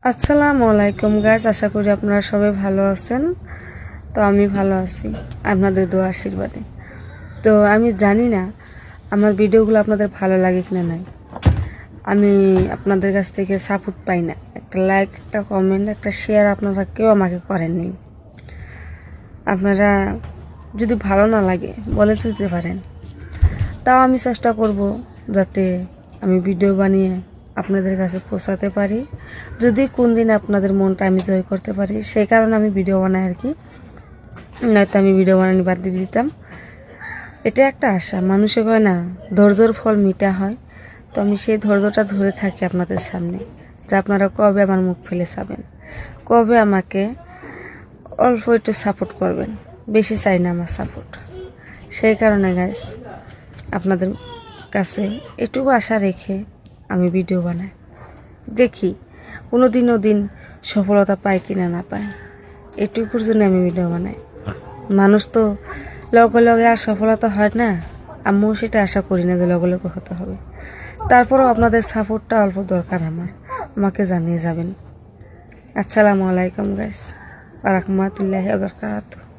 আসসালামু আলাইকুম গাইস, আশা করি আপনারা সবাই ভালো আছেন। তো আমি ভালো আছি আপনাদের দোয়া আশীর্বাদে। তো আমি জানি না আমার ভিডিওগুলো আপনাদের ভালো লাগে কিনা নাই। আমি আপনাদের কাছ থেকে সাপোর্ট পাই না। একটা লাইক, একটা কমেন্ট, একটা শেয়ার আপনারা কেউ আমাকে করেননি। আপনারা যদি ভালো না লাগে বলে দিতে পারেন, তাও আমি চেষ্টা করব যাতে আমি ভিডিও বানিয়ে আপনাদের কাছে পৌঁছাতে পারি। যদি কোন দিন আপনাদের মনটা আমি জয় করতে পারি, সেই কারণে আমি ভিডিও বানাই আর কি। নয়তো আমি ভিডিও বানানি বাদ দিয়ে দিতাম। এটা একটা আশা, মানুষে কয় না ধৈর্যর ফল মিঠা হয়। তো আমি সেই ধৈর্যটা ধরে থাকি আপনাদের সামনে, যে আপনারা কবে আমার মুখ ফেলে যাবেন, কবে আমাকে অল্প একটু সাপোর্ট করবেন। বেশি চাই না আমার সাপোর্ট। সেই কারণে গাইস, আপনাদের কাছে এটুকু আশা রেখে আমি ভিডিও বানাই। দেখি কোনো দিন সফলতা পায় কিনা না পায়, এটুকুর জন্য আমি ভিডিও বানাই। মানুষ তো লগে লগে আর সফলতা হয় না, আমিও সেটা আশা করি না যে লগে লগে হতে হবে। তারপরেও আপনাদের সাপোর্টটা অল্প দরকার আমাকে জানিয়ে যাবেন। আসসালামু আলাইকুম গাইস, ওয়া রাহমাতুল্লাহি ওয়া বারাকাতুহু।